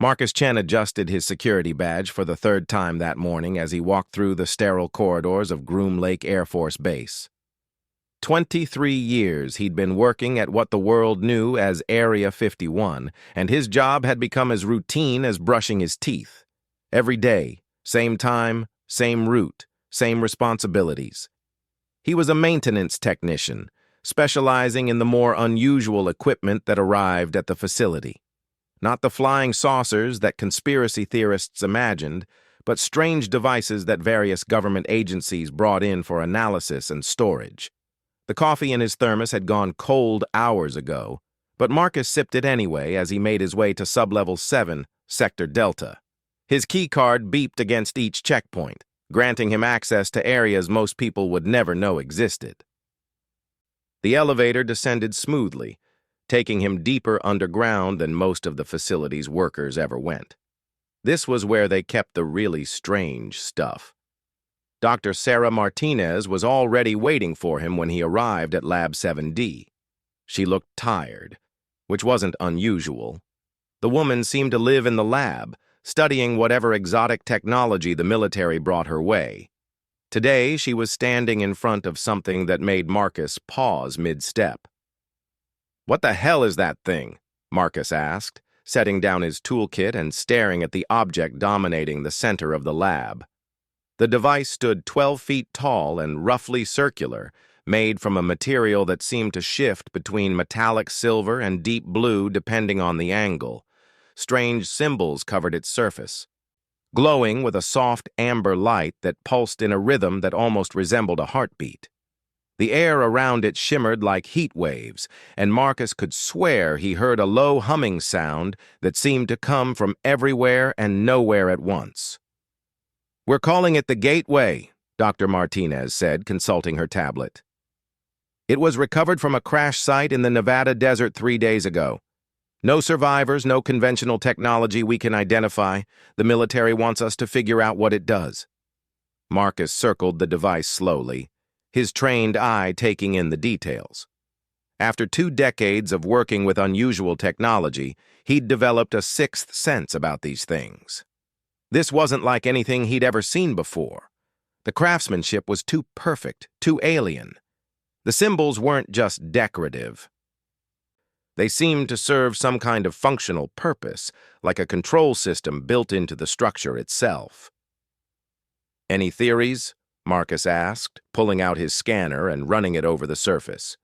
Marcus Chen adjusted his security badge for the third time that morning as he walked through the sterile corridors of Groom Lake Air Force Base. 23 years he'd been working at what the world knew as Area 51, and his job had become as routine as brushing his teeth. Every day, same time, same route, same responsibilities. He was a maintenance technician, specializing in the more unusual equipment that arrived at the facility. Not the flying saucers that conspiracy theorists imagined, but strange devices that various government agencies brought in for analysis and storage. The coffee in his thermos had gone cold hours ago, but Marcus sipped it anyway as he made his way to Sublevel 7, Sector Delta. His keycard beeped against each checkpoint, granting him access to areas most people would never know existed. The elevator descended smoothly, taking him deeper underground than most of the facility's workers ever went. This was where they kept the really strange stuff. Dr. Sarah Martinez was already waiting for him when he arrived at Lab 7D. She looked tired, which wasn't unusual. The woman seemed to live in the lab, studying whatever exotic technology the military brought her way. Today, she was standing in front of something that made Marcus pause mid-step. "What the hell is that thing?" Marcus asked, setting down his toolkit and staring at the object dominating the center of the lab. The device stood 12 feet tall and roughly circular, made from a material that seemed to shift between metallic silver and deep blue depending on the angle. Strange symbols covered its surface, glowing with a soft amber light that pulsed in a rhythm that almost resembled a heartbeat. The air around it shimmered like heat waves, and Marcus could swear he heard a low humming sound that seemed to come from everywhere and nowhere at once. "We're calling it the Gateway," Dr. Martinez said, consulting her tablet. "It was recovered from a crash site in the Nevada desert 3 days ago. No survivors, no conventional technology we can identify. The military wants us to figure out what it does." Marcus circled the device slowly, his trained eye taking in the details. After 2 decades of working with unusual technology, he'd developed a sixth sense about these things. This wasn't like anything he'd ever seen before. The craftsmanship was too perfect, too alien. The symbols weren't just decorative. They seemed to serve some kind of functional purpose, like a control system built into the structure itself. "Any theories?" Marcus asked, pulling out his scanner and running it over the surface.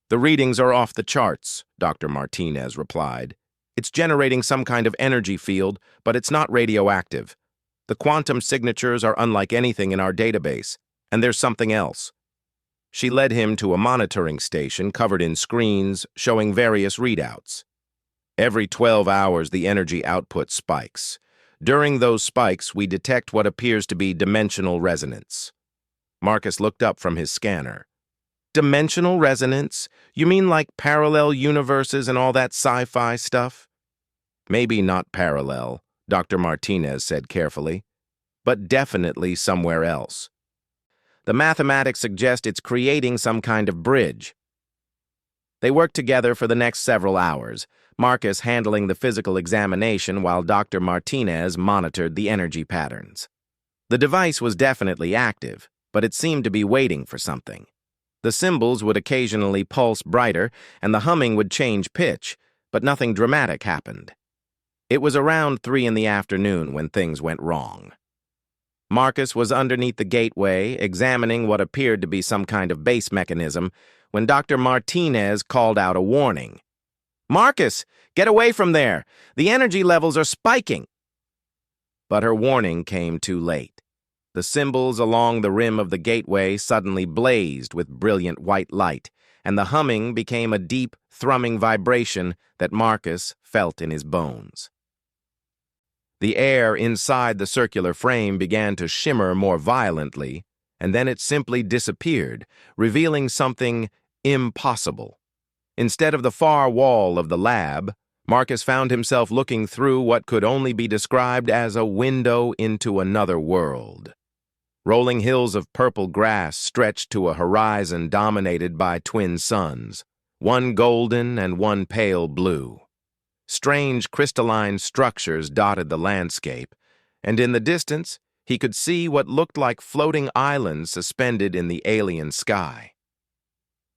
"The readings are off the charts," Dr. Martinez replied. "It's generating some kind of energy field, but it's not radioactive. The quantum signatures are unlike anything in our database, and there's something else." She led him to a monitoring station covered in screens showing various readouts. Every 12 hours, the energy output spikes. During those spikes, we detect what appears to be dimensional resonance. Marcus looked up from his scanner. "Dimensional resonance? You mean like parallel universes and all that sci-fi stuff?" "Maybe not parallel," Dr. Martinez said carefully, "but definitely somewhere else. The mathematics suggest it's creating some kind of bridge." They worked together for the next several hours, Marcus handling the physical examination while Dr. Martinez monitored the energy patterns. The device was definitely active, but it seemed to be waiting for something. The symbols would occasionally pulse brighter, and the humming would change pitch, but nothing dramatic happened. It was around 3 in the afternoon when things went wrong. Marcus was underneath the gateway, examining what appeared to be some kind of base mechanism, when Dr. Martinez called out a warning. "Marcus, get away from there! The energy levels are spiking!" But her warning came too late. The symbols along the rim of the gateway suddenly blazed with brilliant white light, and the humming became a deep, thrumming vibration that Marcus felt in his bones. The air inside the circular frame began to shimmer more violently, and then it simply disappeared, revealing something impossible. Instead of the far wall of the lab, Marcus found himself looking through what could only be described as a window into another world. Rolling hills of purple grass stretched to a horizon dominated by twin suns, one golden and one pale blue. Strange crystalline structures dotted the landscape, and in the distance, he could see what looked like floating islands suspended in the alien sky.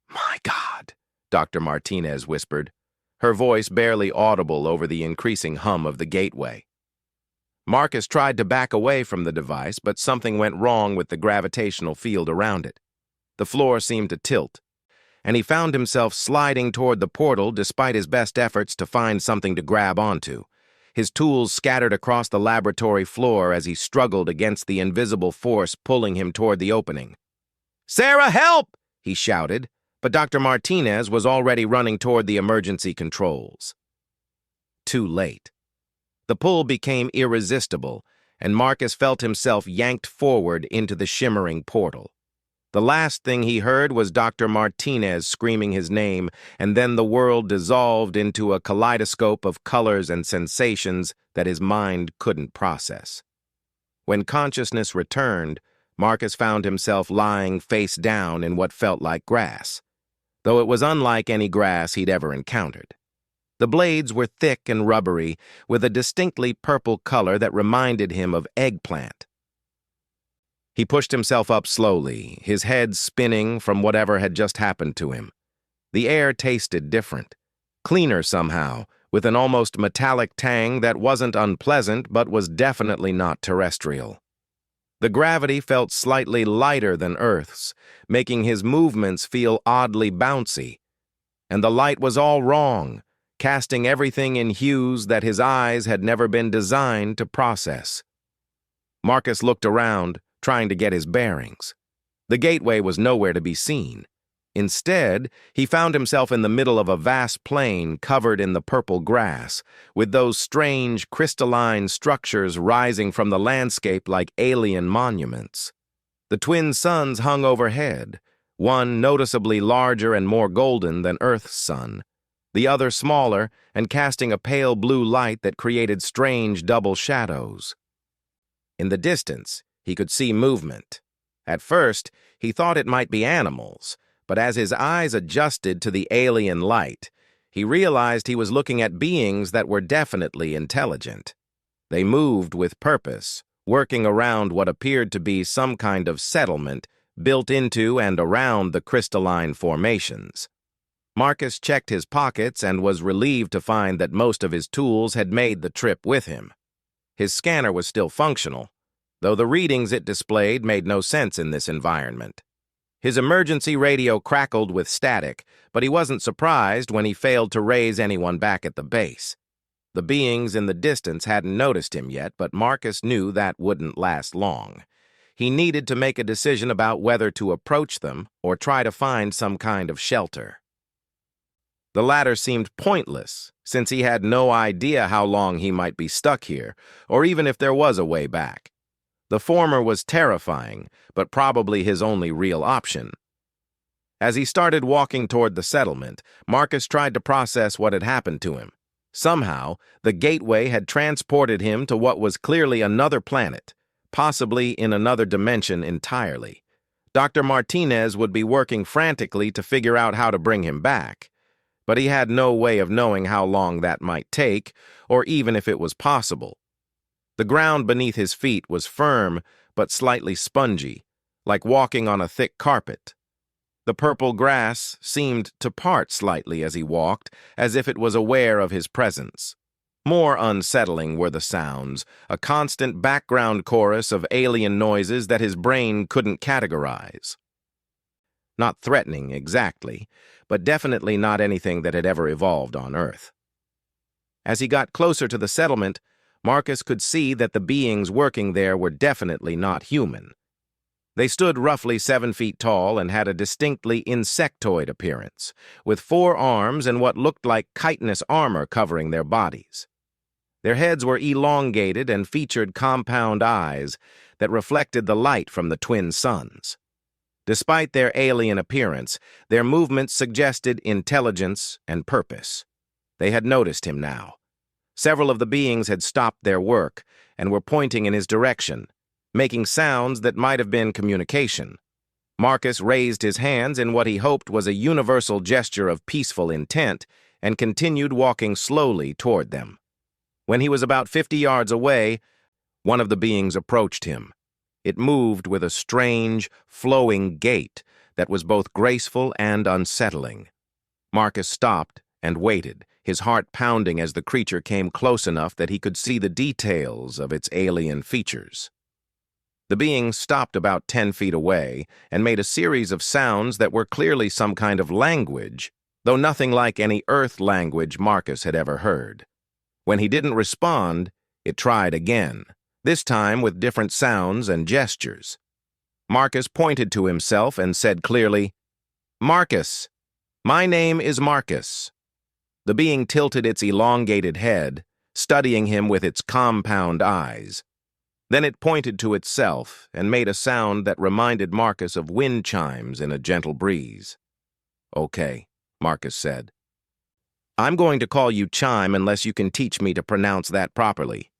"My God," Dr. Martinez whispered, her voice barely audible over the increasing hum of the gateway. Marcus tried to back away from the device, but something went wrong with the gravitational field around it. The floor seemed to tilt, and he found himself sliding toward the portal despite his best efforts to find something to grab onto. His tools scattered across the laboratory floor as he struggled against the invisible force pulling him toward the opening. "Sarah, help!" he shouted, but Dr. Martinez was already running toward the emergency controls. Too late. The pull became irresistible, and Marcus felt himself yanked forward into the shimmering portal. The last thing he heard was Dr. Martinez screaming his name, and then the world dissolved into a kaleidoscope of colors and sensations that his mind couldn't process. When consciousness returned, Marcus found himself lying face down in what felt like grass, though it was unlike any grass he'd ever encountered. The blades were thick and rubbery, with a distinctly purple color that reminded him of eggplant. He pushed himself up slowly, his head spinning from whatever had just happened to him. The air tasted different, cleaner somehow, with an almost metallic tang that wasn't unpleasant but was definitely not terrestrial. The gravity felt slightly lighter than Earth's, making his movements feel oddly bouncy. And the light was all wrong, casting everything in hues that his eyes had never been designed to process. Marcus looked around, trying to get his bearings. The gateway was nowhere to be seen. Instead, he found himself in the middle of a vast plain covered in the purple grass, with those strange crystalline structures rising from the landscape like alien monuments. The twin suns hung overhead, one noticeably larger and more golden than Earth's sun, the other smaller and casting a pale blue light that created strange double shadows. In the distance, he could see movement. At first, he thought it might be animals, but as his eyes adjusted to the alien light, he realized he was looking at beings that were definitely intelligent. They moved with purpose, working around what appeared to be some kind of settlement built into and around the crystalline formations. Marcus checked his pockets and was relieved to find that most of his tools had made the trip with him. His scanner was still functional, though the readings it displayed made no sense in this environment. His emergency radio crackled with static, but he wasn't surprised when he failed to raise anyone back at the base. The beings in the distance hadn't noticed him yet, but Marcus knew that wouldn't last long. He needed to make a decision about whether to approach them or try to find some kind of shelter. The latter seemed pointless, since he had no idea how long he might be stuck here, or even if there was a way back. The former was terrifying, but probably his only real option. As he started walking toward the settlement, Marcus tried to process what had happened to him. Somehow, the gateway had transported him to what was clearly another planet, possibly in another dimension entirely. Dr. Martinez would be working frantically to figure out how to bring him back, but he had no way of knowing how long that might take, or even if it was possible. The ground beneath his feet was firm but slightly spongy, like walking on a thick carpet. The purple grass seemed to part slightly as he walked, as if it was aware of his presence. More unsettling were the sounds, a constant background chorus of alien noises that his brain couldn't categorize. Not threatening exactly, but definitely not anything that had ever evolved on Earth. As he got closer to the settlement, Marcus could see that the beings working there were definitely not human. They stood roughly 7 feet tall and had a distinctly insectoid appearance, with 4 arms and what looked like chitinous armor covering their bodies. Their heads were elongated and featured compound eyes that reflected the light from the twin suns. Despite their alien appearance, their movements suggested intelligence and purpose. They had noticed him now. Several of the beings had stopped their work and were pointing in his direction, making sounds that might have been communication. Marcus raised his hands in what he hoped was a universal gesture of peaceful intent, and continued walking slowly toward them. When he was about 50 yards away, one of the beings approached him. It moved with a strange, flowing gait that was both graceful and unsettling. Marcus stopped and waited, his heart pounding as the creature came close enough that he could see the details of its alien features. The being stopped about 10 feet away and made a series of sounds that were clearly some kind of language, though nothing like any Earth language Marcus had ever heard. When he didn't respond, it tried again, this time with different sounds and gestures. Marcus pointed to himself and said clearly, "Marcus, my name is Marcus." The being tilted its elongated head, studying him with its compound eyes. Then it pointed to itself and made a sound that reminded Marcus of wind chimes in a gentle breeze. "Okay," Marcus said. "I'm going to call you Chime unless you can teach me to pronounce that properly."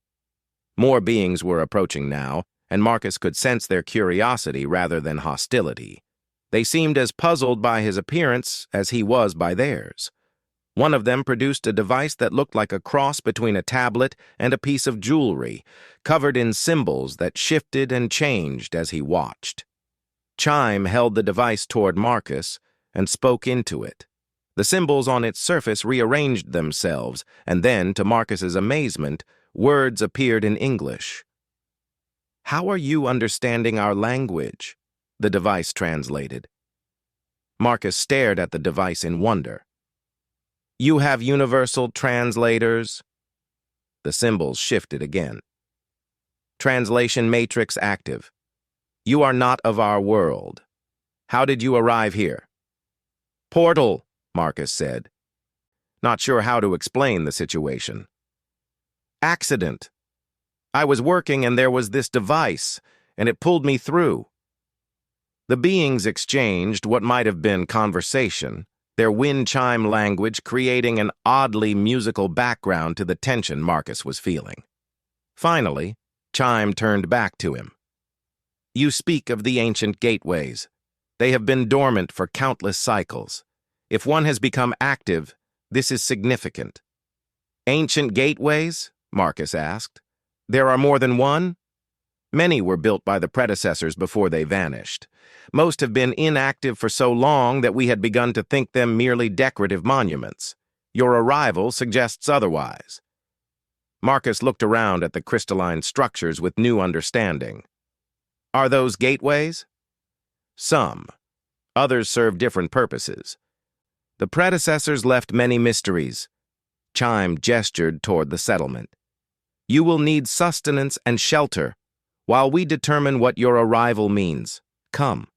More beings were approaching now, and Marcus could sense their curiosity rather than hostility. They seemed as puzzled by his appearance as he was by theirs. One of them produced a device that looked like a cross between a tablet and a piece of jewelry, covered in symbols that shifted and changed as he watched. Chime held the device toward Marcus and spoke into it. The symbols on its surface rearranged themselves, and then, to Marcus's amazement, words appeared in English. "How are you understanding our language?" the device translated. Marcus stared at the device in wonder. "You have universal translators?" The symbols shifted again. "Translation matrix active. You are not of our world. How did you arrive here?" "Portal," Marcus said, not sure how to explain the situation. "Accident. I was working and there was this device, and it pulled me through." The beings exchanged what might have been conversation, their wind chime language creating an oddly musical background to the tension Marcus was feeling. Finally, Chime turned back to him. "You speak of the ancient gateways. They have been dormant for countless cycles. If one has become active, this is significant." "Ancient gateways?" Marcus asked. "There are more than one?" "Many were built by the predecessors before they vanished. Most have been inactive for so long that we had begun to think them merely decorative monuments. Your arrival suggests otherwise." Marcus looked around at the crystalline structures with new understanding. "Are those gateways?" "Some. Others serve different purposes. The predecessors left many mysteries." Chime gestured toward the settlement. "You will need sustenance and shelter, while we determine what your arrival means. Come."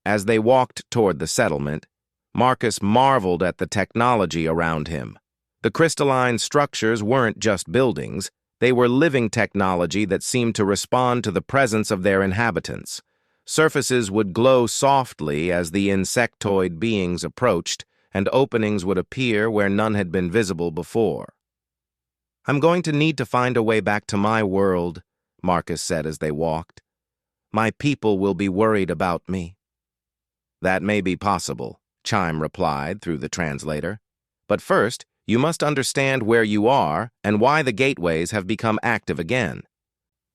As they walked toward the settlement, Marcus marveled at the technology around him. The crystalline structures weren't just buildings, they were living technology that seemed to respond to the presence of their inhabitants. Surfaces would glow softly as the insectoid beings approached, and openings would appear where none had been visible before. "I'm going to need to find a way back to my world," Marcus said as they walked. "My people will be worried about me." "That may be possible," Chime replied through the translator. "But first, you must understand where you are and why the gateways have become active again.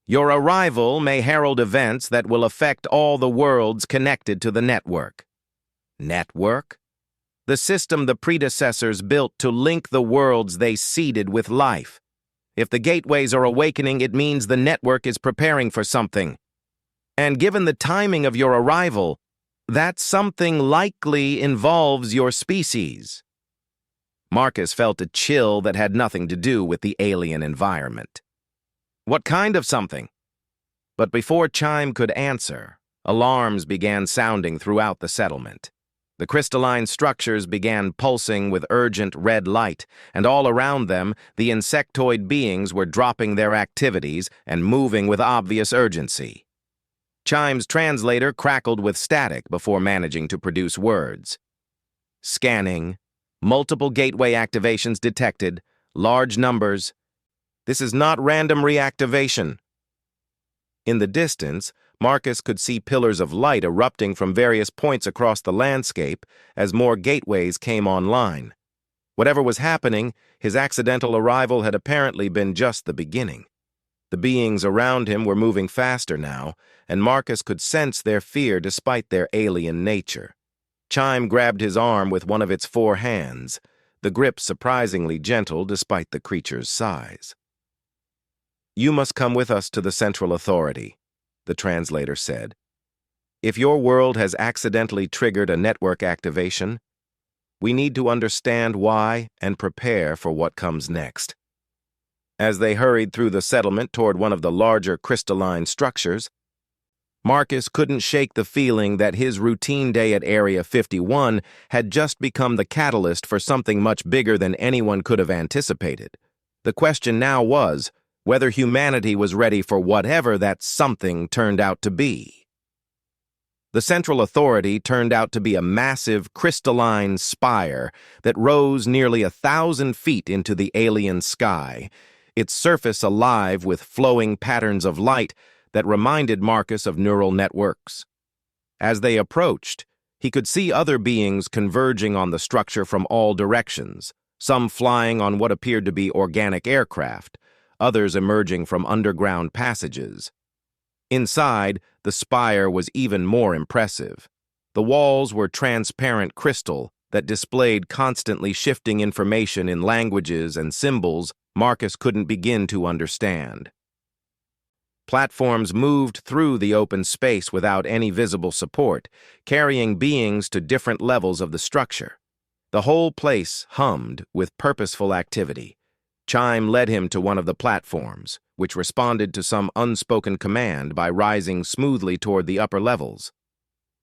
Your arrival may herald events that will affect all the worlds connected to the network." "Network?" "The system the predecessors built to link the worlds they seeded with life. If the gateways are awakening, it means the network is preparing for something. And given the timing of your arrival, that something likely involves your species." Marcus felt a chill that had nothing to do with the alien environment. "What kind of something?" But before Chime could answer, alarms began sounding throughout the settlement. The crystalline structures began pulsing with urgent red light, and all around them, the insectoid beings were dropping their activities and moving with obvious urgency. Chime's translator crackled with static before managing to produce words. "Scanning. Multiple gateway activations detected. Large numbers. This is not random reactivation." In the distance, Marcus could see pillars of light erupting from various points across the landscape as more gateways came online. Whatever was happening, his accidental arrival had apparently been just the beginning. The beings around him were moving faster now, and Marcus could sense their fear despite their alien nature. Chime grabbed his arm with one of its 4 hands, the grip surprisingly gentle despite the creature's size. "You must come with us to the Central Authority," the translator said. "If your world has accidentally triggered a network activation, we need to understand why and prepare for what comes next." As they hurried through the settlement toward one of the larger crystalline structures, Marcus couldn't shake the feeling that his routine day at Area 51 had just become the catalyst for something much bigger than anyone could have anticipated. The question now was whether humanity was ready for whatever that something turned out to be. The Central Authority turned out to be a massive crystalline spire that rose nearly 1,000 feet into the alien sky, its surface alive with flowing patterns of light that reminded Marcus of neural networks. As they approached, he could see other beings converging on the structure from all directions, some flying on what appeared to be organic aircraft, others emerging from underground passages. Inside, the spire was even more impressive. The walls were transparent crystal that displayed constantly shifting information in languages and symbols Marcus couldn't begin to understand. Platforms moved through the open space without any visible support, carrying beings to different levels of the structure. The whole place hummed with purposeful activity. Chime led him to one of the platforms, which responded to some unspoken command by rising smoothly toward the upper levels.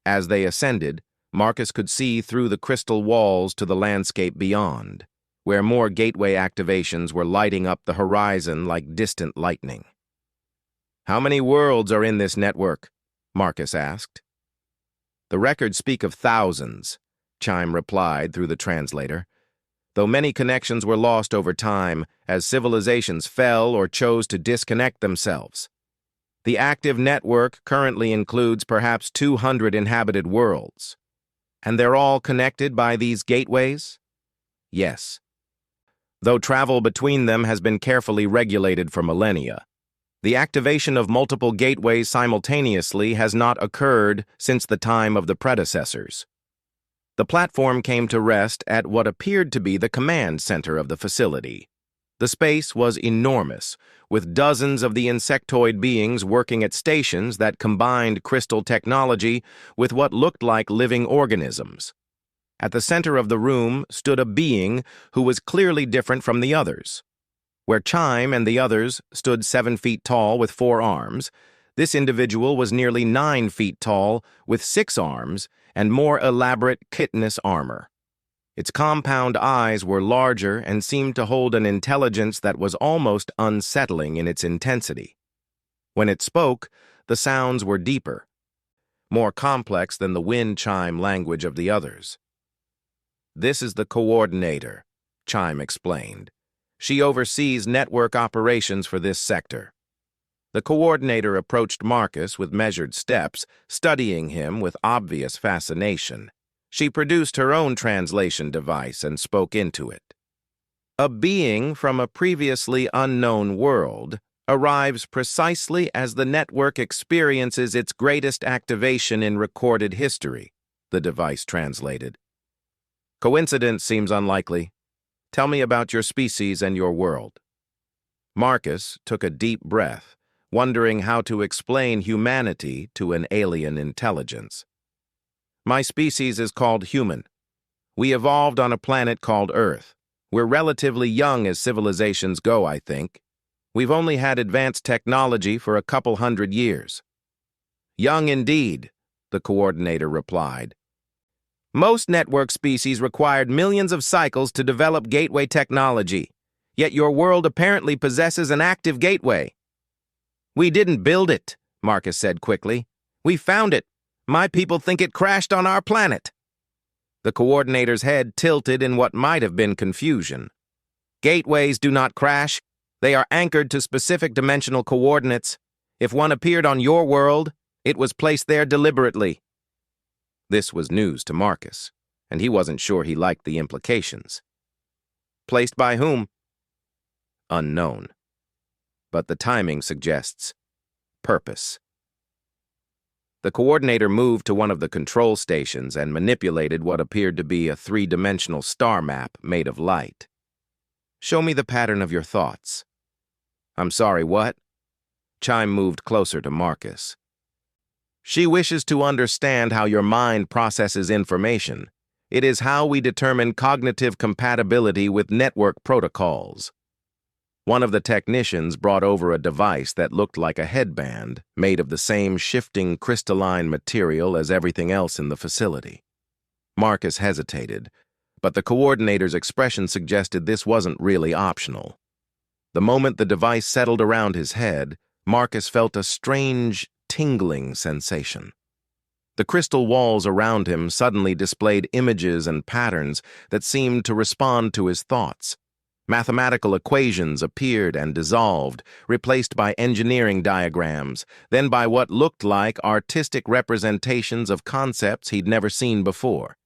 As they ascended, Marcus could see through the crystal walls to the landscape beyond, where more gateway activations were lighting up the horizon like distant lightning. "How many worlds are in this network?" Marcus asked. "The records speak of thousands," Chime replied through the translator, "though many connections were lost over time as civilizations fell or chose to disconnect themselves. The active network currently includes perhaps 200 inhabited worlds. And they're all connected by these gateways?" "Yes. Though travel between them has been carefully regulated for millennia. The activation of multiple gateways simultaneously has not occurred since the time of the predecessors." The platform came to rest at what appeared to be the command center of the facility. The space was enormous, with dozens of the insectoid beings working at stations that combined crystal technology with what looked like living organisms. At the center of the room stood a being who was clearly different from the others. Where Chime and the others stood 7 feet tall with 4 arms, this individual was nearly 9 feet tall with 6 arms and more elaborate chitinous armor. Its compound eyes were larger and seemed to hold an intelligence that was almost unsettling in its intensity. When it spoke, the sounds were deeper, more complex than the wind chime language of the others. "This is the coordinator," Chime explained. "She oversees network operations for this sector." The coordinator approached Marcus with measured steps, studying him with obvious fascination. She produced her own translation device and spoke into it. "A being from a previously unknown world arrives precisely as the network experiences its greatest activation in recorded history," the device translated. "Coincidence seems unlikely. Tell me about your species and your world." Marcus took a deep breath, wondering how to explain humanity to an alien intelligence. "My species is called human. We evolved on a planet called Earth. We're relatively young as civilizations go, I think. We've only had advanced technology for a couple hundred years." "Young indeed," the coordinator replied. "Most network species required millions of cycles to develop gateway technology, yet your world apparently possesses an active gateway." "We didn't build it," Marcus said quickly. "We found it. My people think it crashed on our planet." The coordinator's head tilted in what might have been confusion. "Gateways do not crash. They are anchored to specific dimensional coordinates. If one appeared on your world, it was placed there deliberately." This was news to Marcus, and he wasn't sure he liked the implications. Placed by whom? Unknown. But the timing suggests purpose. The coordinator moved to one of the control stations and manipulated what appeared to be a three-dimensional star map made of light. Show me the pattern of your thoughts. I'm sorry, what? Chime moved closer to Marcus. She wishes to understand how your mind processes information. It is how we determine cognitive compatibility with network protocols. One of the technicians brought over a device that looked like a headband, made of the same shifting crystalline material as everything else in the facility. Marcus hesitated, but the coordinator's expression suggested this wasn't really optional. The moment the device settled around his head, Marcus felt a strange, tingling sensation. The crystal walls around him suddenly displayed images and patterns that seemed to respond to his thoughts. Mathematical equations appeared and dissolved, replaced by engineering diagrams, then by what looked like artistic representations of concepts he'd never seen before.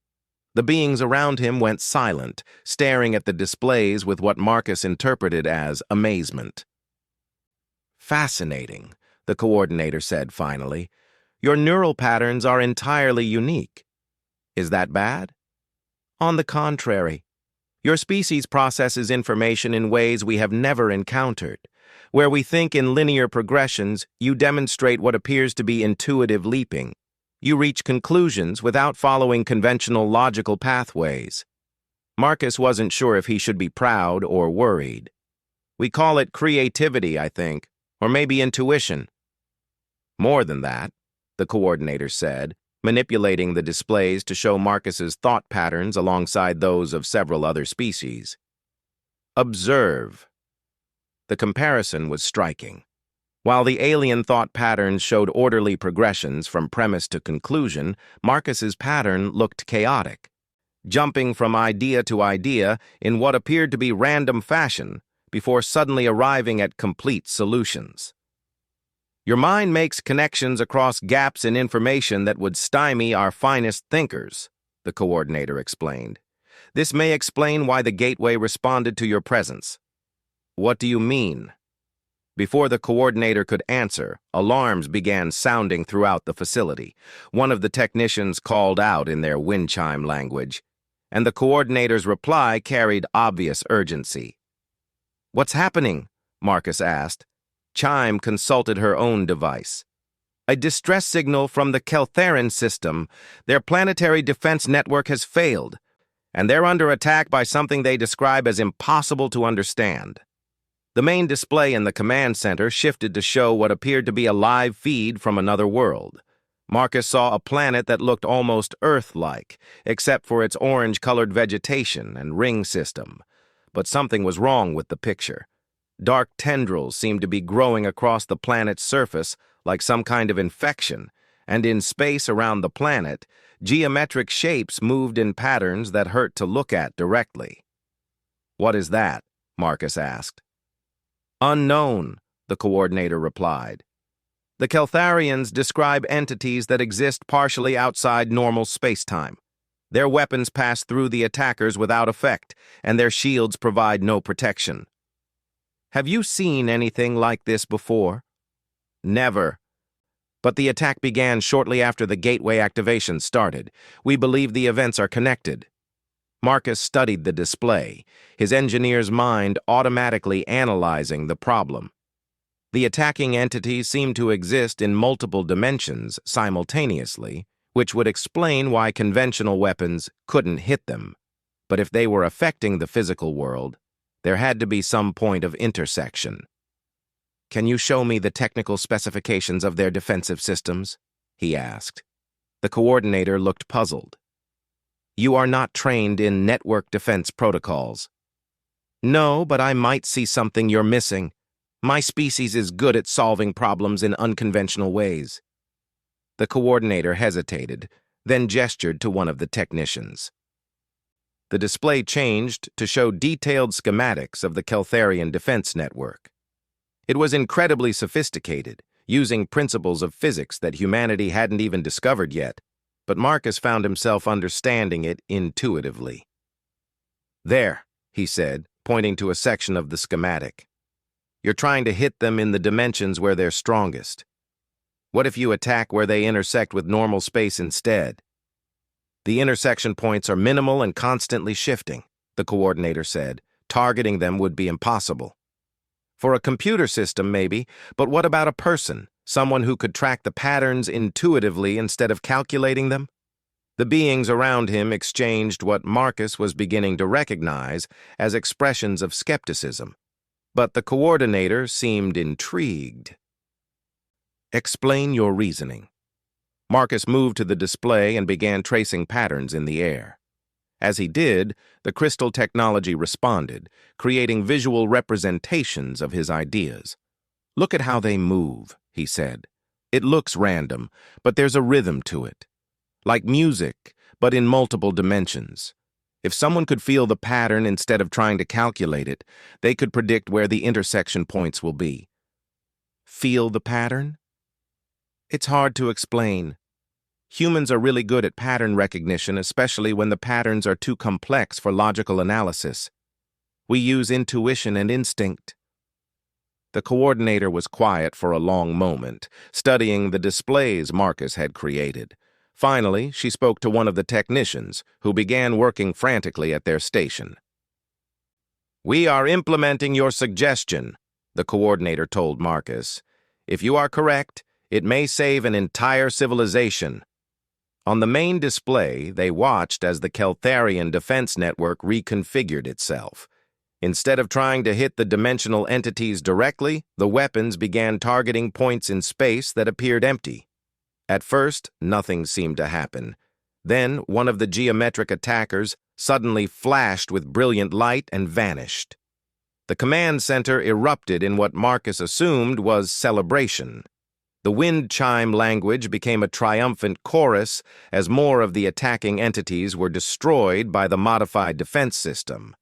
The beings around him went silent, staring at the displays with what Marcus interpreted as amazement. Fascinating, the coordinator said finally. Your neural patterns are entirely unique. Is that bad? On the contrary. Your species processes information in ways we have never encountered. Where we think in linear progressions, you demonstrate what appears to be intuitive leaping. You reach conclusions without following conventional logical pathways. Marcus wasn't sure if he should be proud or worried. We call it creativity, I think, or maybe intuition. More than that, the coordinator said, manipulating the displays to show Marcus's thought patterns alongside those of several other species. Observe. The comparison was striking. While the alien thought patterns showed orderly progressions from premise to conclusion, Marcus's pattern looked chaotic, jumping from idea to idea in what appeared to be random fashion before suddenly arriving at complete solutions. Your mind makes connections across gaps in information that would stymie our finest thinkers, the coordinator explained. This may explain why the gateway responded to your presence. What do you mean? Before the coordinator could answer, alarms began sounding throughout the facility. One of the technicians called out in their wind chime language, and the coordinator's reply carried obvious urgency. What's happening? Marcus asked. Chime consulted her own device. A distress signal from the Keltheran system. Their planetary defense network has failed, and they're under attack by something they describe as impossible to understand. The main display in the command center shifted to show what appeared to be a live feed from another world. Marcus saw a planet that looked almost Earth-like, except for its orange-colored vegetation and ring system. But something was wrong with the picture. Dark tendrils seemed to be growing across the planet's surface like some kind of infection, and in space around the planet, geometric shapes moved in patterns that hurt to look at directly. What is that? Marcus asked. Unknown, the coordinator replied. The Keltharians describe entities that exist partially outside normal space-time. Their weapons pass through the attackers without effect, and their shields provide no protection. Have you seen anything like this before? Never. But the attack began shortly after the gateway activation started. We believe the events are connected. Marcus studied the display, his engineer's mind automatically analyzing the problem. The attacking entities seem to exist in multiple dimensions simultaneously, which would explain why conventional weapons couldn't hit them. But if they were affecting the physical world, there had to be some point of intersection. Can you show me the technical specifications of their defensive systems? He asked. The coordinator looked puzzled. You are not trained in network defense protocols. No, but I might see something you're missing. My species is good at solving problems in unconventional ways. The coordinator hesitated, then gestured to one of the technicians. The display changed to show detailed schematics of the Keltharian defense network. It was incredibly sophisticated, using principles of physics that humanity hadn't even discovered yet, but Marcus found himself understanding it intuitively. There, he said, pointing to a section of the schematic. You're trying to hit them in the dimensions where they're strongest. What if you attack where they intersect with normal space instead? The intersection points are minimal and constantly shifting, the coordinator said. Targeting them would be impossible. For a computer system, maybe, but what about a person, someone who could track the patterns intuitively instead of calculating them? The beings around him exchanged what Marcus was beginning to recognize as expressions of skepticism, but the coordinator seemed intrigued. Explain your reasoning. Marcus moved to the display and began tracing patterns in the air. As he did, the crystal technology responded, creating visual representations of his ideas. Look at how they move, he said. It looks random, but there's a rhythm to it. Like music, but in multiple dimensions. If someone could feel the pattern instead of trying to calculate it, they could predict where the intersection points will be. Feel the pattern? It's hard to explain. Humans are really good at pattern recognition, especially when the patterns are too complex for logical analysis. We use intuition and instinct. The coordinator was quiet for a long moment, studying the displays Marcus had created. Finally, she spoke to one of the technicians, who began working frantically at their station. "We are implementing your suggestion," the coordinator told Marcus. "If you are correct, it may save an entire civilization." On the main display, they watched as the Keltharian defense network reconfigured itself. Instead of trying to hit the dimensional entities directly, the weapons began targeting points in space that appeared empty. At first, nothing seemed to happen. Then, one of the geometric attackers suddenly flashed with brilliant light and vanished. The command center erupted in what Marcus assumed was celebration. The wind chime language became a triumphant chorus as more of the attacking entities were destroyed by the modified defense system.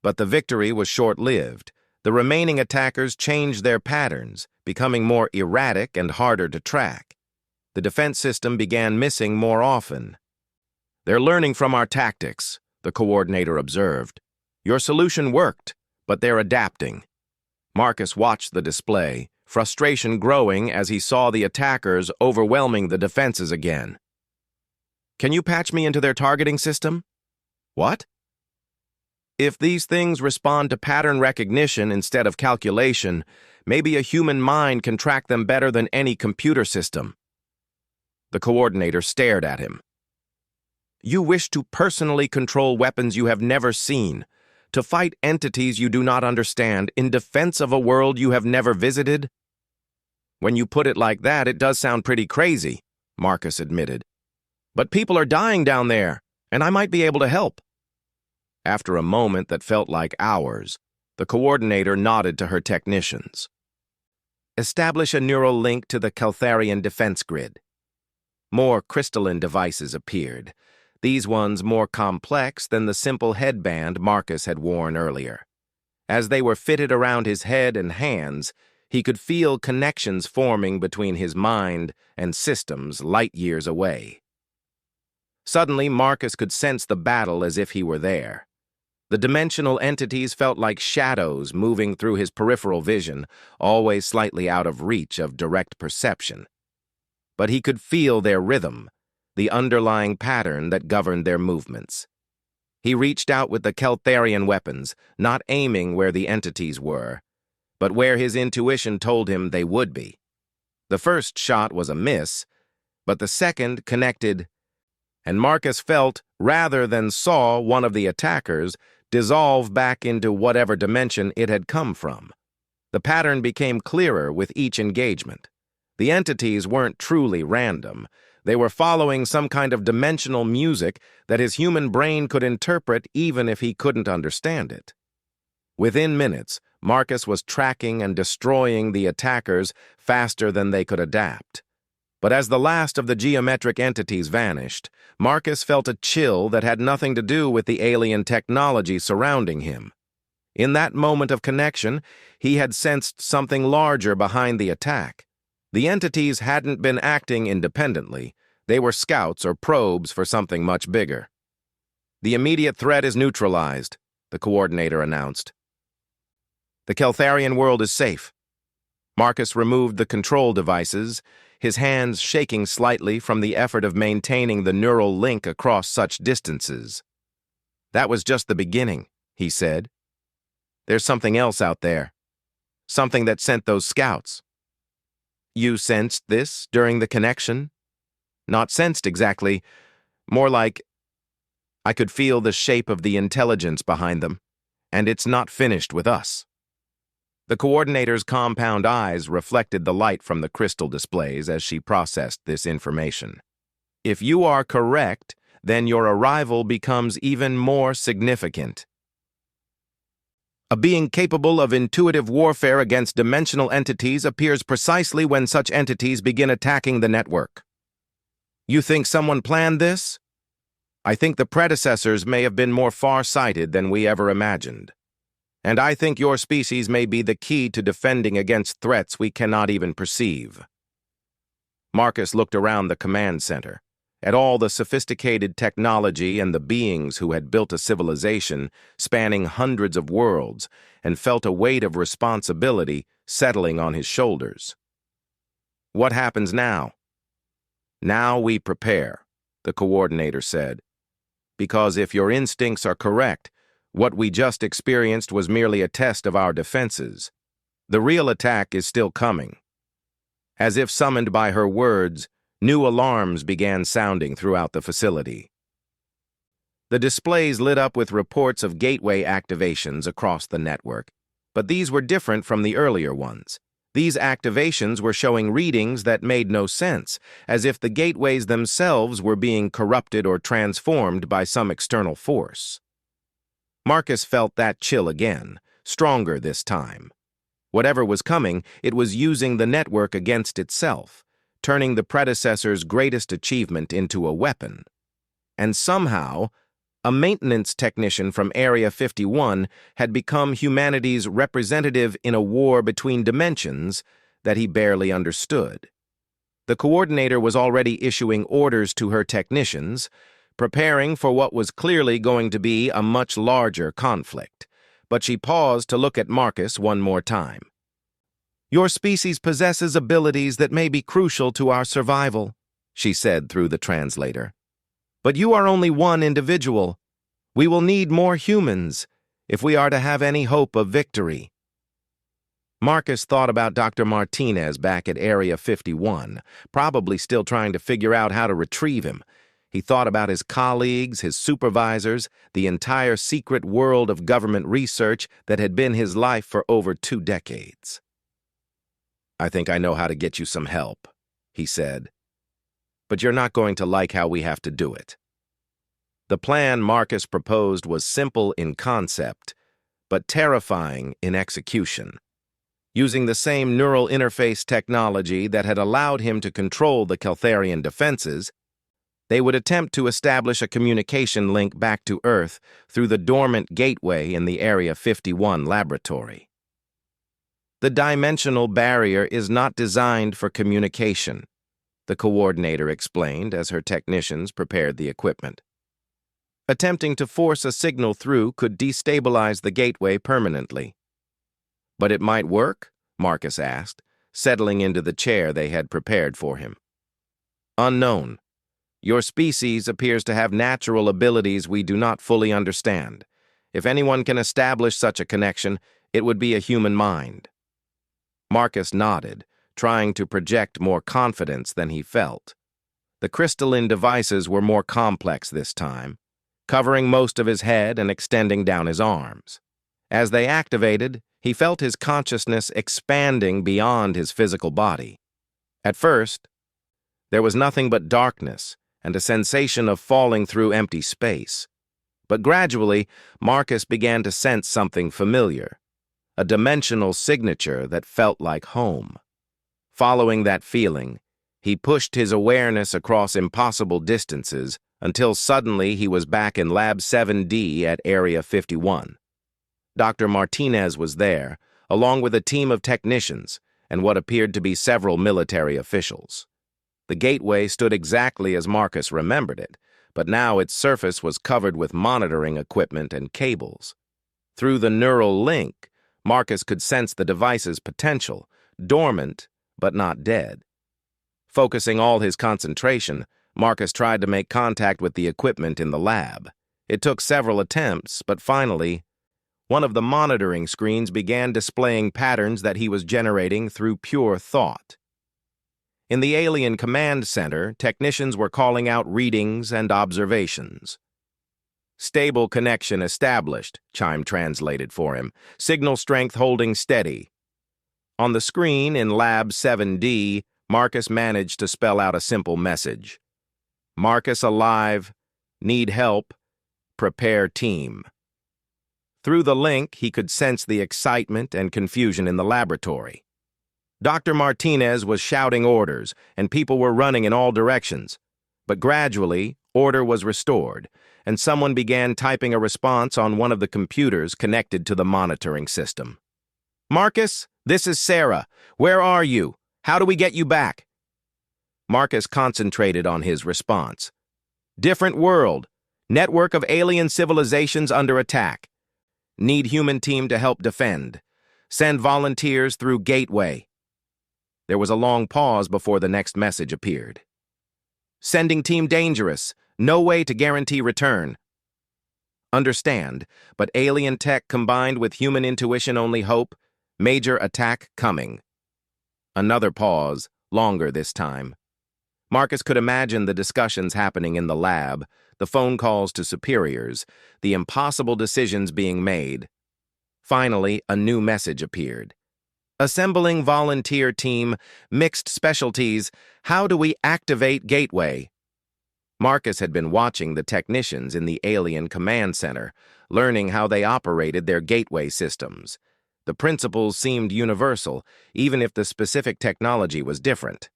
But the victory was short-lived. The remaining attackers changed their patterns, becoming more erratic and harder to track. The defense system began missing more often. "They're learning from our tactics," the coordinator observed. "Your solution worked, but they're adapting." Marcus watched the display, frustration growing as he saw the attackers overwhelming the defenses again. "Can you patch me into their targeting system?" "What?" "If these things respond to pattern recognition instead of calculation, maybe a human mind can track them better than any computer system." The coordinator stared at him. "You wish to personally control weapons you have never seen, to fight entities you do not understand in defense of a world you have never visited?" "When you put it like that, it does sound pretty crazy," Marcus admitted. "But people are dying down there, and I might be able to help." After a moment that felt like hours, the coordinator nodded to her technicians. "Establish a neural link to the Keltharian defense grid." More crystalline devices appeared, these ones more complex than the simple headband Marcus had worn earlier. As they were fitted around his head and hands, he could feel connections forming between his mind and systems light years away. Suddenly, Marcus could sense the battle as if he were there. The dimensional entities felt like shadows moving through his peripheral vision, always slightly out of reach of direct perception. But he could feel their rhythm, the underlying pattern that governed their movements. He reached out with the Keltharian weapons, not aiming where the entities were, but where his intuition told him they would be. The first shot was a miss, but the second connected, and Marcus felt, rather than saw, one of the attackers dissolve back into whatever dimension it had come from. The pattern became clearer with each engagement. The entities weren't truly random. They were following some kind of dimensional music that his human brain could interpret even if he couldn't understand it. Within minutes, Marcus was tracking and destroying the attackers faster than they could adapt. But as the last of the geometric entities vanished, Marcus felt a chill that had nothing to do with the alien technology surrounding him. In that moment of connection, he had sensed something larger behind the attack. The entities hadn't been acting independently. They were scouts or probes for something much bigger. "The immediate threat is neutralized," the coordinator announced. The Keltharian world is safe. Marcus removed the control devices, his hands shaking slightly from the effort of maintaining the neural link across such distances. That was just the beginning, he said. There's something else out there. Something that sent those scouts. You sensed this during the connection? Not sensed exactly. More like I could feel the shape of the intelligence behind them, and it's not finished with us. The coordinator's compound eyes reflected the light from the crystal displays as she processed this information. If you are correct, then your arrival becomes even more significant. A being capable of intuitive warfare against dimensional entities appears precisely when such entities begin attacking the network. You think someone planned this? I think the predecessors may have been more far-sighted than we ever imagined. And I think your species may be the key to defending against threats we cannot even perceive. Marcus looked around the command center, at all the sophisticated technology and the beings who had built a civilization spanning hundreds of worlds, and felt a weight of responsibility settling on his shoulders. What happens now? Now we prepare, the coordinator said. Because if your instincts are correct, what we just experienced was merely a test of our defenses. The real attack is still coming. As if summoned by her words, new alarms began sounding throughout the facility. The displays lit up with reports of gateway activations across the network, but these were different from the earlier ones. These activations were showing readings that made no sense, as if the gateways themselves were being corrupted or transformed by some external force. Marcus felt that chill again, stronger this time. Whatever was coming, it was using the network against itself, turning the predecessor's greatest achievement into a weapon. And somehow, a maintenance technician from Area 51 had become humanity's representative in a war between dimensions that he barely understood. The coordinator was already issuing orders to her technicians, preparing for what was clearly going to be a much larger conflict. But she paused to look at Marcus one more time. Your species possesses abilities that may be crucial to our survival, she said through the translator. But you are only one individual. We will need more humans if we are to have any hope of victory. Marcus thought about Dr. Martinez back at Area 51, probably still trying to figure out how to retrieve him. He thought about his colleagues, his supervisors, the entire secret world of government research that had been his life for over 2 decades. I think I know how to get you some help, he said. But you're not going to like how we have to do it. The plan Marcus proposed was simple in concept, but terrifying in execution. Using the same neural interface technology that had allowed him to control the Keltharian defenses, they would attempt to establish a communication link back to Earth through the dormant gateway in the Area 51 laboratory. The dimensional barrier is not designed for communication, the coordinator explained as her technicians prepared the equipment. Attempting to force a signal through could destabilize the gateway permanently. But it might work? Marcus asked, settling into the chair they had prepared for him. Unknown. Your species appears to have natural abilities we do not fully understand. If anyone can establish such a connection, it would be a human mind. Marcus nodded, trying to project more confidence than he felt. The crystalline devices were more complex this time, covering most of his head and extending down his arms. As they activated, he felt his consciousness expanding beyond his physical body. At first, there was nothing but darkness and a sensation of falling through empty space. But gradually, Marcus began to sense something familiar, a dimensional signature that felt like home. Following that feeling, he pushed his awareness across impossible distances until suddenly he was back in Lab 7D at Area 51. Dr. Martinez was there, along with a team of technicians and what appeared to be several military officials. The gateway stood exactly as Marcus remembered it, but now its surface was covered with monitoring equipment and cables. Through the neural link, Marcus could sense the device's potential, dormant but not dead. Focusing all his concentration, Marcus tried to make contact with the equipment in the lab. It took several attempts, but finally, one of the monitoring screens began displaying patterns that he was generating through pure thought. In the alien command center, technicians were calling out readings and observations. "Stable connection established," Chime translated for him. "Signal strength holding steady." On the screen in Lab 7D, Marcus managed to spell out a simple message. "Marcus alive. Need help. Prepare team." Through the link, he could sense the excitement and confusion in the laboratory. Dr. Martinez was shouting orders, and people were running in all directions. But gradually, order was restored, and someone began typing a response on one of the computers connected to the monitoring system. "Marcus, this is Sarah. Where are you? How do we get you back?" Marcus concentrated on his response. "Different world. Network of alien civilizations under attack. Need human team to help defend. Send volunteers through gateway." There was a long pause before the next message appeared. "Sending team dangerous. No way to guarantee return." "Understand, but alien tech combined with human intuition only hope. Major attack coming." Another pause, longer this time. Marcus could imagine the discussions happening in the lab, the phone calls to superiors, the impossible decisions being made. Finally, a new message appeared. "Assembling volunteer team, mixed specialties. How do we activate gateway?" Marcus had been watching the technicians in the alien command center, learning how they operated their gateway systems. The principles seemed universal, even if the specific technology was different.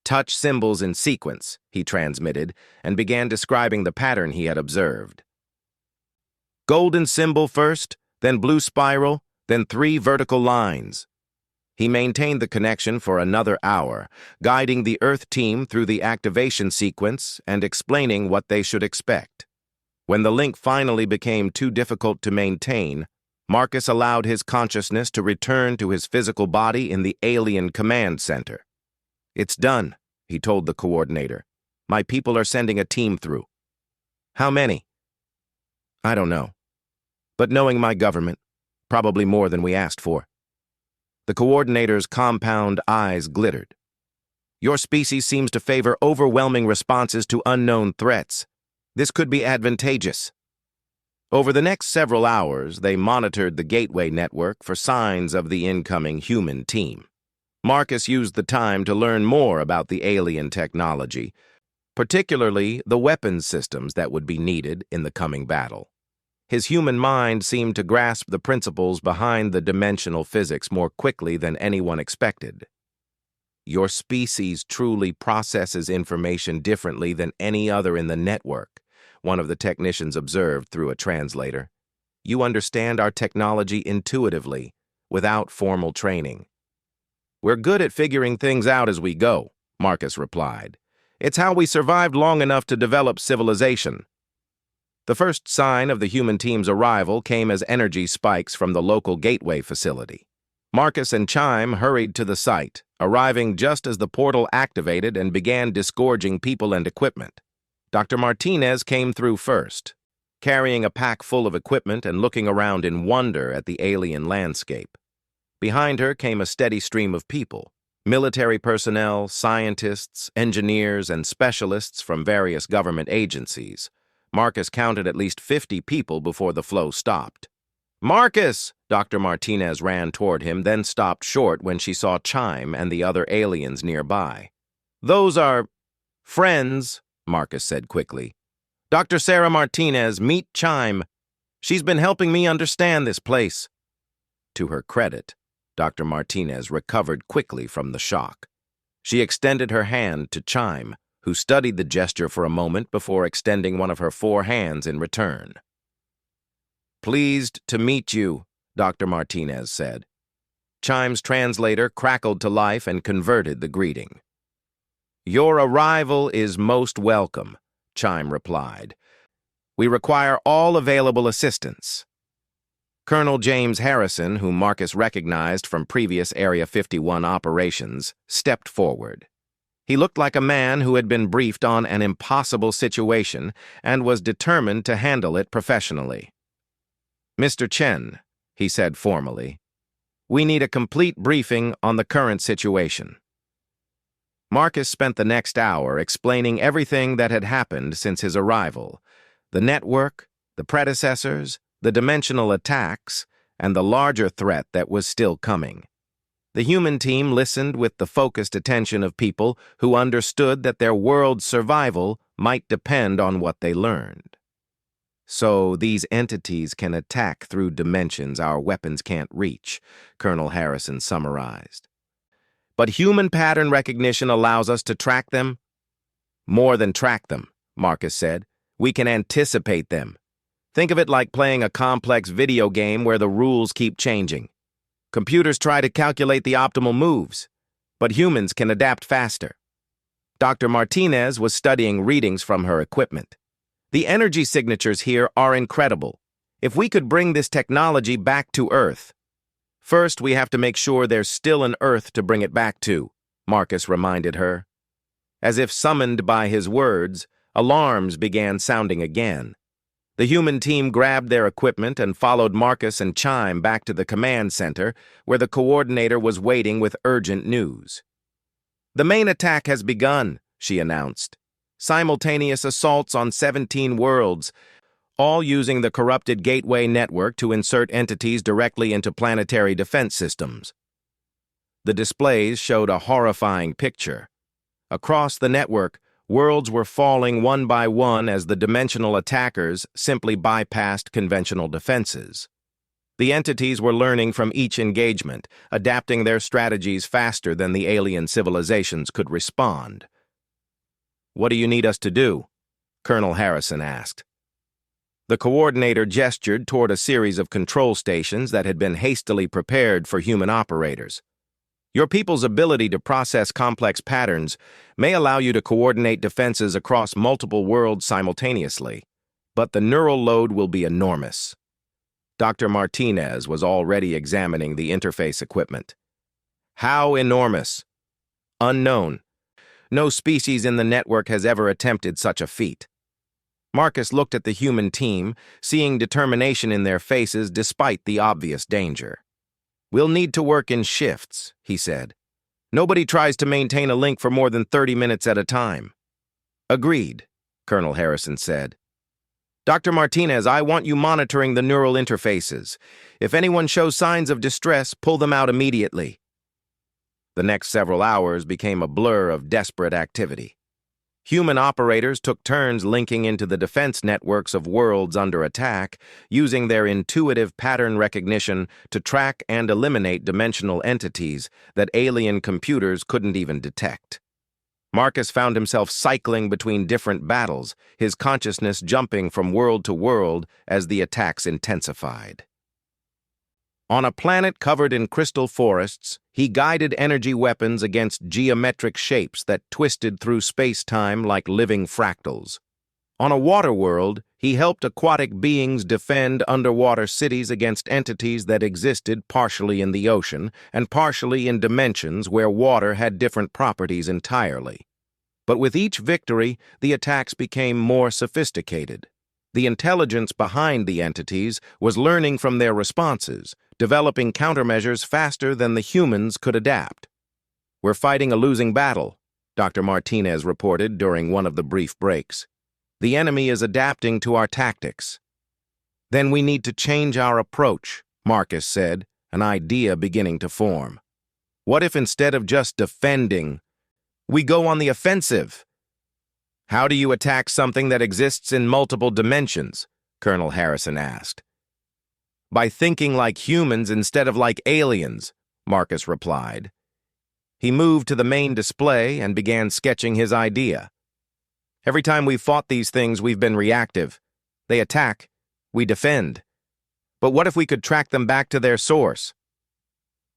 "Touch symbols in sequence," he transmitted, and began describing the pattern he had observed. "Golden symbol first, then blue spiral, then 3 vertical lines." He maintained the connection for another hour, guiding the Earth team through the activation sequence and explaining what they should expect. When the link finally became too difficult to maintain, Marcus allowed his consciousness to return to his physical body in the alien command center. "It's done," he told the coordinator. "My people are sending a team through." "How many?" "I don't know. But knowing my government, probably more than we asked for." The coordinator's compound eyes glittered. "Your species seems to favor overwhelming responses to unknown threats. This could be advantageous." Over the next several hours, they monitored the gateway network for signs of the incoming human team. Marcus used the time to learn more about the alien technology, particularly the weapons systems that would be needed in the coming battle. His human mind seemed to grasp the principles behind the dimensional physics more quickly than anyone expected. "Your species truly processes information differently than any other in the network," one of the technicians observed through a translator. "You understand our technology intuitively, without formal training." "We're good at figuring things out as we go," Marcus replied. "It's how we survived long enough to develop civilization." The first sign of the human team's arrival came as energy spikes from the local gateway facility. Marcus and Chime hurried to the site, arriving just as the portal activated and began disgorging people and equipment. Dr. Martinez came through first, carrying a pack full of equipment and looking around in wonder at the alien landscape. Behind her came a steady stream of people, military personnel, scientists, engineers, and specialists from various government agencies. Marcus counted at least 50 people before the flow stopped. "Marcus!" Dr. Martinez ran toward him, then stopped short when she saw Chime and the other aliens nearby. "Those are friends," Marcus said quickly. "Dr. Sarah Martinez, meet Chime. She's been helping me understand this place." To her credit, Dr. Martinez recovered quickly from the shock. She extended her hand to Chime, who studied the gesture for a moment before extending one of her 4 hands in return. "Pleased to meet you," Dr. Martinez said. Chime's translator crackled to life and converted the greeting. "Your arrival is most welcome," Chime replied. "We require all available assistance." Colonel James Harrison, whom Marcus recognized from previous Area 51 operations, stepped forward. He looked like a man who had been briefed on an impossible situation and was determined to handle it professionally. "Mr. Chen," he said formally, "we need a complete briefing on the current situation." Marcus spent the next hour explaining everything that had happened since his arrival: the network, the predecessors, the dimensional attacks, and the larger threat that was still coming. The human team listened with the focused attention of people who understood that their world's survival might depend on what they learned. "So these entities can attack through dimensions our weapons can't reach," Colonel Harrison summarized. "But human pattern recognition allows us to track them?" "More than track them," Marcus said. "We can anticipate them. Think of it like playing a complex video game where the rules keep changing. Computers try to calculate the optimal moves, but humans can adapt faster." Dr. Martinez was studying readings from her equipment. "The energy signatures here are incredible. If we could bring this technology back to Earth—" "First, we have to make sure there's still an Earth to bring it back to," Marcus reminded her. As if summoned by his words, alarms began sounding again. The human team grabbed their equipment and followed Marcus and Chime back to the command center, where the coordinator was waiting with urgent news. "The main attack has begun," she announced. "Simultaneous assaults on 17 worlds, all using the corrupted Gateway network to insert entities directly into planetary defense systems." The displays showed a horrifying picture. Across the network, worlds were falling one by one as the dimensional attackers simply bypassed conventional defenses. The entities were learning from each engagement, adapting their strategies faster than the alien civilizations could respond. "What do you need us to do?" Colonel Harrison asked. The coordinator gestured toward a series of control stations that had been hastily prepared for human operators. "Your people's ability to process complex patterns may allow you to coordinate defenses across multiple worlds simultaneously, but the neural load will be enormous." Dr. Martinez was already examining the interface equipment. "How enormous?" "Unknown. No species in the network has ever attempted such a feat." Marcus looked at the human team, seeing determination in their faces despite the obvious danger. "We'll need to work in shifts," he said. "Nobody tries to maintain a link for more than 30 minutes at a time." "Agreed," Colonel Harrison said. "Dr. Martinez, I want you monitoring the neural interfaces. If anyone shows signs of distress, pull them out immediately." The next several hours became a blur of desperate activity. Human operators took turns linking into the defense networks of worlds under attack, using their intuitive pattern recognition to track and eliminate dimensional entities that alien computers couldn't even detect. Marcus found himself cycling between different battles, his consciousness jumping from world to world as the attacks intensified. On a planet covered in crystal forests, he guided energy weapons against geometric shapes that twisted through space-time like living fractals. On a water world, he helped aquatic beings defend underwater cities against entities that existed partially in the ocean and partially in dimensions where water had different properties entirely. But with each victory, the attacks became more sophisticated. The intelligence behind the entities was learning from their responses, developing countermeasures faster than the humans could adapt. "We're fighting a losing battle," Dr. Martinez reported during one of the brief breaks. "The enemy is adapting to our tactics." "Then we need to change our approach," Marcus said, an idea beginning to form. "What if instead of just defending, we go on the offensive?" "How do you attack something that exists in multiple dimensions?" Colonel Harrison asked. "By thinking like humans instead of like aliens," Marcus replied. He moved to the main display and began sketching his idea. "Every time we've fought these things, we've been reactive. They attack, we defend. But what if we could track them back to their source?"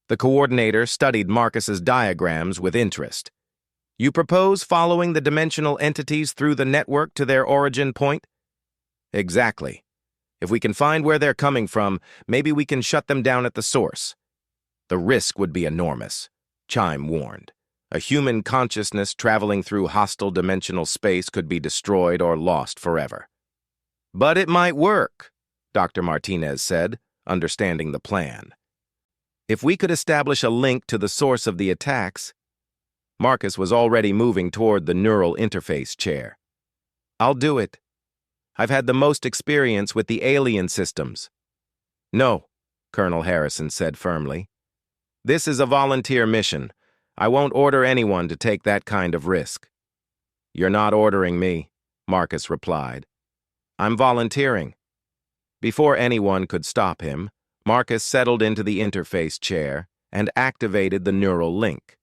The coordinator studied Marcus's diagrams with interest. "You propose following the dimensional entities through the network to their origin point?" "Exactly. If we can find where they're coming from, maybe we can shut them down at the source. The risk would be enormous, Chime warned. A human consciousness traveling through hostile dimensional space could be destroyed or lost forever. But it might work, Dr. Martinez said, understanding the plan. If we could establish a link to the source of the attacks. Marcus was already moving toward the neural interface chair. I'll do it. I've had the most experience with the alien systems. No, Colonel Harrison said firmly. This is a volunteer mission. I won't order anyone to take that kind of risk. You're not ordering me, Marcus replied. I'm volunteering. Before anyone could stop him, Marcus settled into the interface chair and activated the neural link.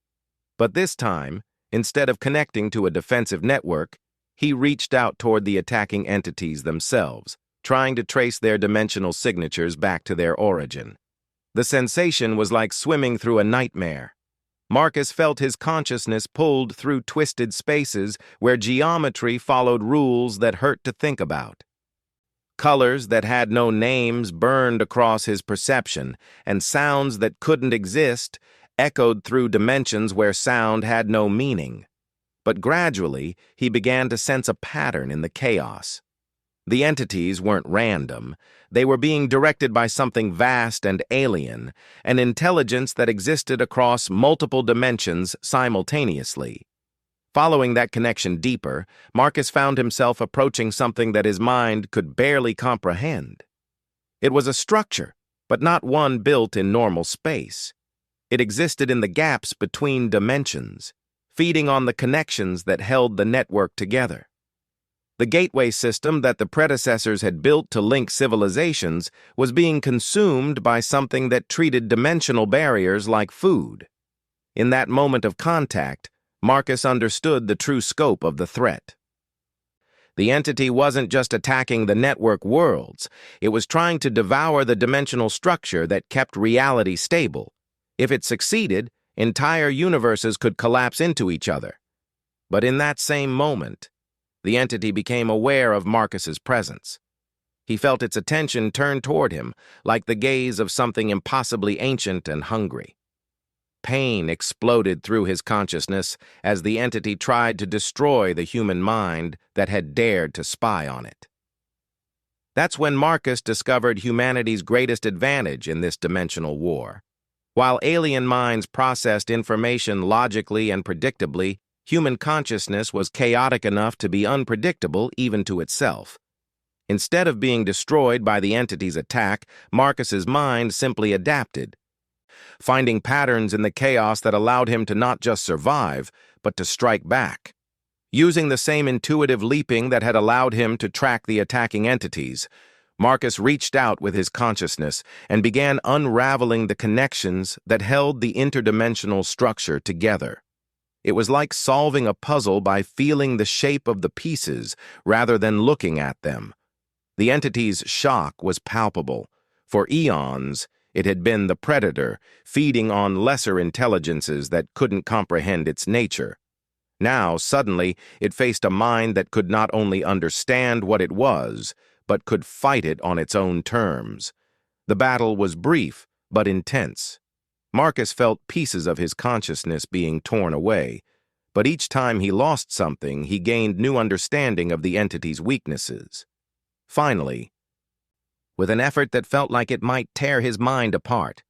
But this time, instead of connecting to a defensive network, he reached out toward the attacking entities themselves, trying to trace their dimensional signatures back to their origin. The sensation was like swimming through a nightmare. Marcus felt his consciousness pulled through twisted spaces where geometry followed rules that hurt to think about. Colors that had no names burned across his perception, and sounds that couldn't exist echoed through dimensions where sound had no meaning. But gradually, he began to sense a pattern in the chaos. The entities weren't random. They were being directed by something vast and alien, an intelligence that existed across multiple dimensions simultaneously. Following that connection deeper, Marcus found himself approaching something that his mind could barely comprehend. It was a structure, but not one built in normal space. It existed in the gaps between dimensions, feeding on the connections that held the network together. The gateway system that the predecessors had built to link civilizations was being consumed by something that treated dimensional barriers like food. In that moment of contact, Marcus understood the true scope of the threat. The entity wasn't just attacking the network worlds, it was trying to devour the dimensional structure that kept reality stable. If it succeeded, entire universes could collapse into each other. But in that same moment, the entity became aware of Marcus's presence. He felt its attention turn toward him, like the gaze of something impossibly ancient and hungry. Pain exploded through his consciousness as the entity tried to destroy the human mind that had dared to spy on it. That's when Marcus discovered humanity's greatest advantage in this dimensional war. While alien minds processed information logically and predictably, human consciousness was chaotic enough to be unpredictable even to itself. Instead of being destroyed by the entity's attack, Marcus's mind simply adapted, finding patterns in the chaos that allowed him to not just survive, but to strike back. Using the same intuitive leaping that had allowed him to track the attacking entities, Marcus reached out with his consciousness and began unraveling the connections that held the interdimensional structure together. It was like solving a puzzle by feeling the shape of the pieces rather than looking at them. The entity's shock was palpable. For eons, it had been the predator, feeding on lesser intelligences that couldn't comprehend its nature. Now, suddenly, it faced a mind that could not only understand what it was, but could fight it on its own terms. The battle was brief, but intense. Marcus felt pieces of his consciousness being torn away, but each time he lost something, he gained new understanding of the entity's weaknesses. Finally, with an effort that felt like it might tear his mind apart,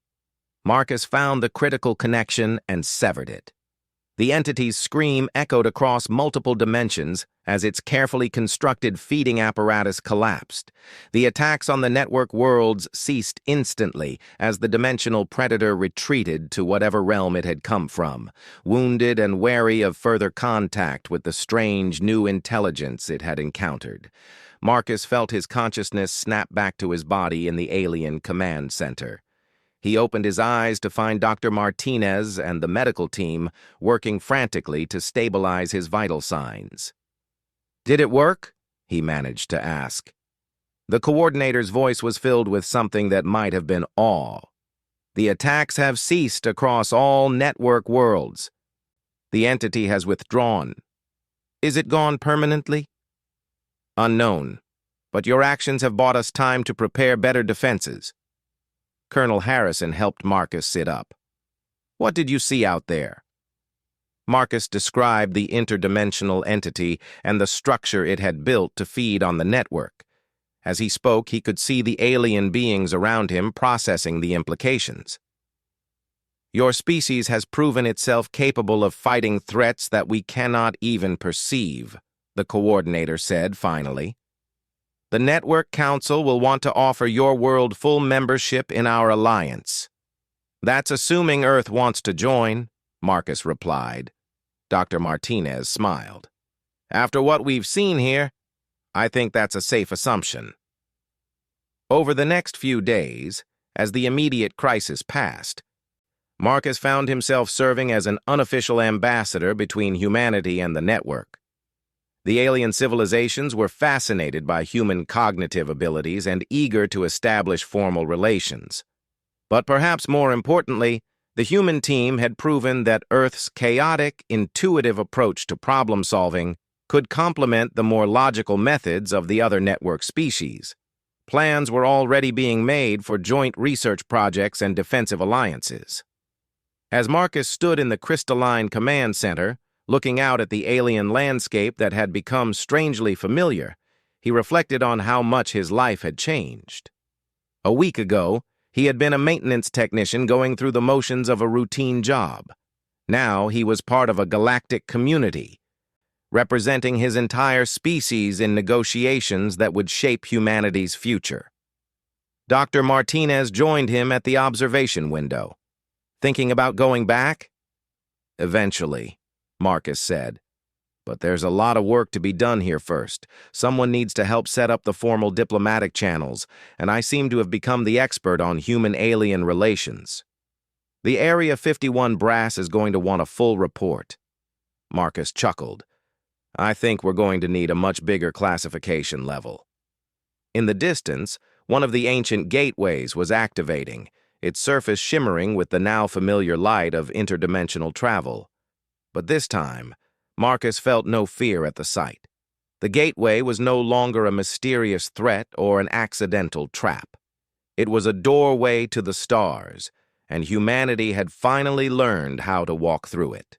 Marcus found the critical connection and severed it. The entity's scream echoed across multiple dimensions as its carefully constructed feeding apparatus collapsed. The attacks on the network worlds ceased instantly as the dimensional predator retreated to whatever realm it had come from, wounded and wary of further contact with the strange new intelligence it had encountered. Marcus felt his consciousness snap back to his body in the alien command center. He opened his eyes to find Dr. Martinez and the medical team working frantically to stabilize his vital signs. "Did it work?" he managed to ask. The coordinator's voice was filled with something that might have been awe. "The attacks have ceased across all network worlds. The entity has withdrawn. Is it gone permanently?" "Unknown. but your actions have bought us time to prepare better defenses. Colonel Harrison helped Marcus sit up. What did you see out there? Marcus described the interdimensional entity and the structure it had built to feed on the network. As he spoke, he could see the alien beings around him processing the implications. Your species has proven itself capable of fighting threats that we cannot even perceive, the coordinator said finally. The Network Council will want to offer your world full membership in our alliance. That's assuming Earth wants to join, Marcus replied. Dr. Martinez smiled. After what we've seen here, I think that's a safe assumption. Over the next few days, as the immediate crisis passed, Marcus found himself serving as an unofficial ambassador between humanity and the network. The alien civilizations were fascinated by human cognitive abilities and eager to establish formal relations. But perhaps more importantly, the human team had proven that Earth's chaotic, intuitive approach to problem-solving could complement the more logical methods of the other network species. Plans were already being made for joint research projects and defensive alliances. As Marcus stood in the crystalline command center, looking out at the alien landscape that had become strangely familiar, he reflected on how much his life had changed. A week ago, he had been a maintenance technician going through the motions of a routine job. Now he was part of a galactic community, representing his entire species in negotiations that would shape humanity's future. Dr. Martinez joined him at the observation window. Thinking about going back? Eventually, Marcus said. But there's a lot of work to be done here first. Someone needs to help set up the formal diplomatic channels, and I seem to have become the expert on human-alien relations. The Area 51 brass is going to want a full report. Marcus chuckled. I think we're going to need a much bigger classification level. In the distance, one of the ancient gateways was activating, its surface shimmering with the now familiar light of interdimensional travel. But this time, Marcus felt no fear at the sight. The gateway was no longer a mysterious threat or an accidental trap. It was a doorway to the stars, and humanity had finally learned how to walk through it.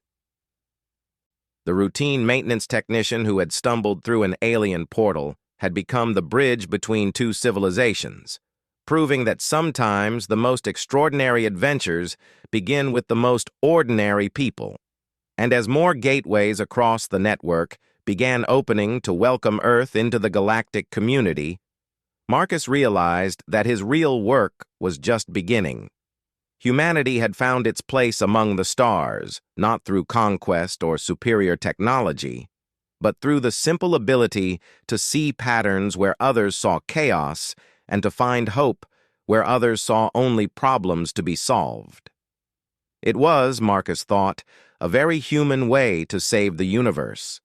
The routine maintenance technician who had stumbled through an alien portal had become the bridge between two civilizations, proving that sometimes the most extraordinary adventures begin with the most ordinary people. And as more gateways across the network began opening to welcome Earth into the galactic community, Marcus realized that his real work was just beginning. Humanity had found its place among the stars, not through conquest or superior technology, but through the simple ability to see patterns where others saw chaos and to find hope where others saw only problems to be solved. It was, Marcus thought, a very human way to save the universe,